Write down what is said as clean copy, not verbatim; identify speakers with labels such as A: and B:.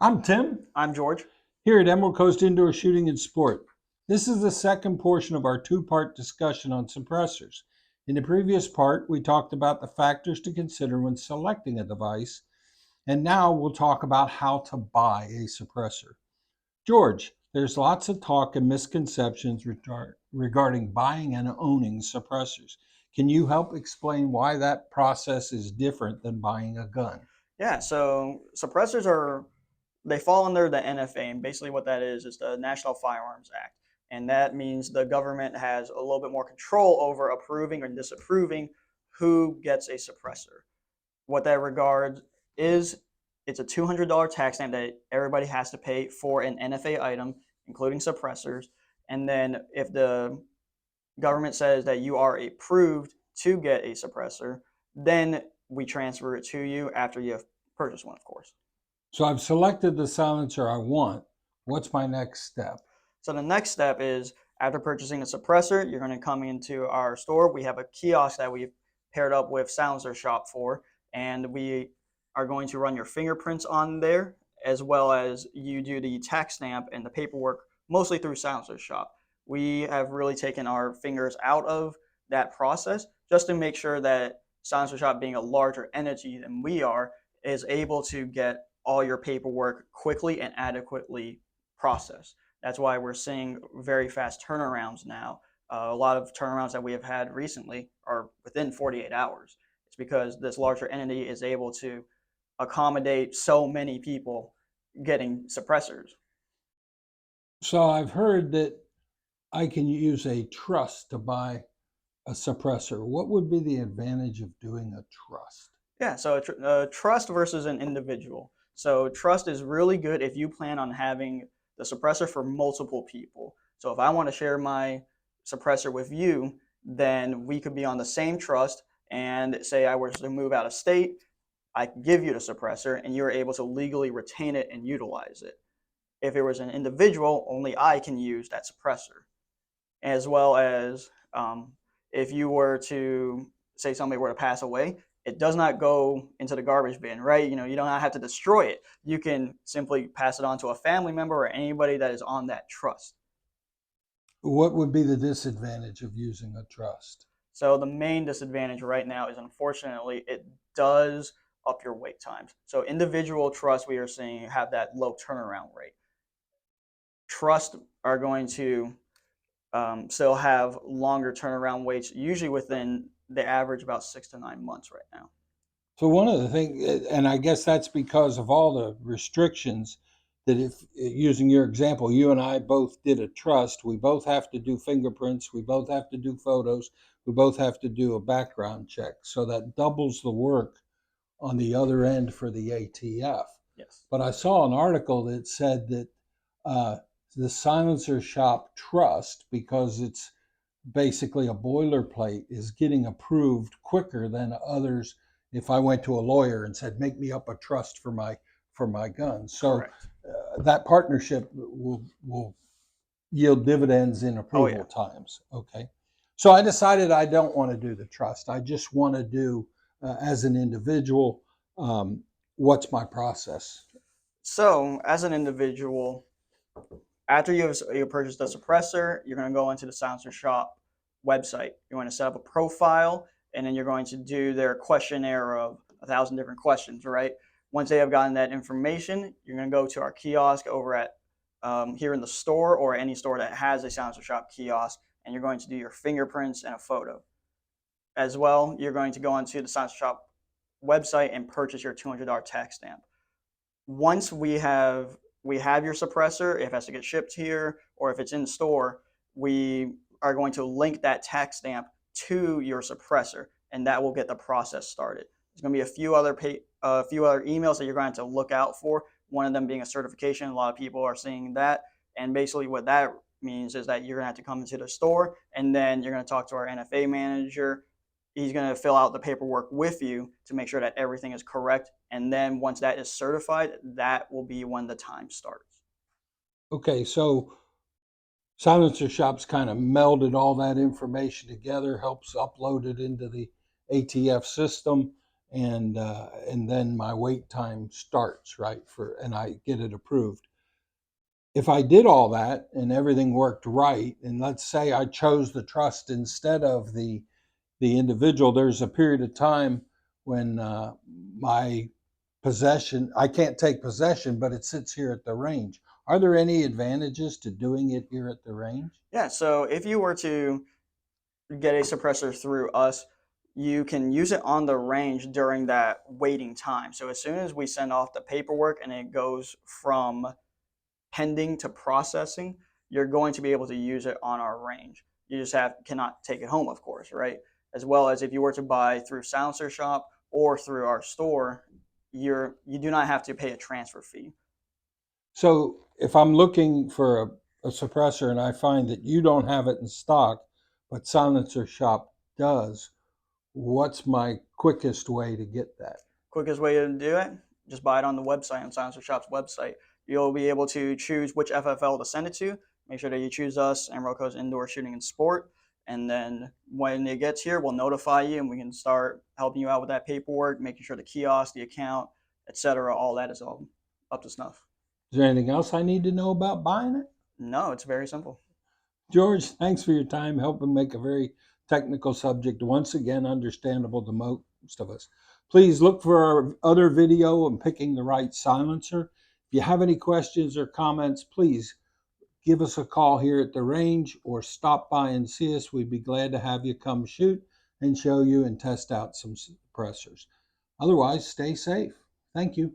A: I'm Tim,
B: I'm George.
A: here at Emerald Coast Indoor Shooting and Sport. This is the second portion of our two-part discussion on suppressors. In the previous part, we talked about the factors to consider when selecting a device, and now we'll talk about how to buy a suppressor. George, there's lots of talk and misconceptions regarding buying and owning suppressors. Can you help explain why that process is different than buying a gun?
B: Yeah, so suppressors they fall under the NFA, and basically what that is the National Firearms Act. And that means the government has a little bit more control over approving or disapproving who gets a suppressor. What that regards is it's a $200 tax stamp that everybody has to pay for an NFA item, including suppressors. And then if the government says that you are approved to get a suppressor, then we transfer it to you after you have purchased one, of course.
A: So I've selected the silencer I want. What's my next step?
B: So the next step is after purchasing the suppressor, you're going to come into our store. We have a kiosk that we've paired up with Silencer Shop for, and we are going to run your fingerprints on there, as well as you do the tax stamp and the paperwork mostly through Silencer Shop. We have really taken our fingers out of that process just to make sure that Silencer Shop, being a larger entity than we are, is able to get all your paperwork quickly and adequately processed. That's why we're seeing very fast turnarounds now. A lot of turnarounds that we have had recently are within 48 hours. It's because this larger entity is able to accommodate so many people getting suppressors.
A: So I've heard that I can use a trust to buy a suppressor. What would be the advantage of doing a trust?
B: Yeah, so trust versus an individual. So trust is really good if you plan on having the suppressor for multiple people. So if I want to share my suppressor with you, then we could be on the same trust, and say I was to move out of state, I can give you the suppressor and you're able to legally retain it and utilize it. If it was an individual, only I can use that suppressor. As well as if you were to say somebody were to pass away, it does not go into the garbage bin, right? You don't have to destroy it. You can simply pass it on to a family member or anybody that is on that trust.
A: What would be the disadvantage of using a trust?
B: So the main disadvantage right now is, unfortunately, it does up your wait times. So individual trusts, we are seeing, have that low turnaround rate. Trusts are going to still have longer turnaround waits, usually within the average about 6 to 9 months right now.
A: So one of the things, and I guess that's because of all the restrictions that if using your example, you and I both did a trust, we both have to do fingerprints, we both have to do photos, we both have to do a background check. So that doubles the work on the other end for the ATF.
B: Yes.
A: But I saw an article that said that uh, the Silencer Shop Trust, because it's basically a boilerplate, is getting approved quicker than others. If I went to a lawyer and said, "Make me up a trust for my gun," so
B: Correct.
A: that partnership will yield dividends in
B: Oh yeah.
A: approval times. Okay, so I decided I don't want to do the trust. I just want to do as an individual. Um, what's my process?
B: So as an individual, after you purchase the suppressor, you're going to go into the Silencer Shop website. You're going to set up a profile, and then you're going to do their questionnaire of 1,000 different questions, right? Once they have gotten that information, you're going to go to our kiosk over at here in the store, or any store that has a Silencer Shop kiosk, and you're going to do your fingerprints and a photo. As well, you're going to go onto the Silencer Shop website and purchase your $200 tax stamp. Once we have your suppressor, if it has to get shipped here or if it's in store, we are going to link that tax stamp to your suppressor, and that will get the process started. There's going to be a few other emails that you're going to look out for. One of them being a certification. A lot of people are seeing that, and basically what that means is that you're going to have to come into the store, and then you're going to talk to our NFA manager. He's going to fill out the paperwork with you to make sure that everything is correct. And then once that is certified, that will be when the time starts.
A: Okay, so Silencer Shop's kind of melded all that information together, helps upload it into the ATF system, and then my wait time starts, right, and I get it approved. If I did all that and everything worked right, and let's say I chose the trust instead of the individual, there's a period of time when my possession, I can't take possession, but it sits here at the range. Are there any advantages to doing it here at the range?
B: Yeah, so if you were to get a suppressor through us, you can use it on the range during that waiting time. So as soon as we send off the paperwork and it goes from pending to processing, you're going to be able to use it on our range. You just cannot take it home, of course, right? As well as if you were to buy through Silencer Shop or through our store, you do not have to pay a transfer fee.
A: So if I'm looking for a suppressor and I find that you don't have it in stock, but Silencer Shop does, what's my quickest way to get that?
B: Quickest way to do it, just buy it on the website, on Silencer Shop's website. You'll be able to choose which FFL to send it to. Make sure that you choose us and Roko's Indoor Shooting and Sport. And then when it gets here, we'll notify you and we can start helping you out with that paperwork, making sure the kiosk, the account, etc. All that is all up to snuff.
A: Is there anything else I need to know about buying it?
B: No, it's very simple.
A: George, thanks for your time helping make a very technical subject once again understandable to most of us. Please look for our other video on picking the right silencer. If you have any questions or comments, please give us a call here at the range or stop by and see us. We'd be glad to have you come shoot and show you and test out some suppressors. Otherwise, stay safe. Thank you.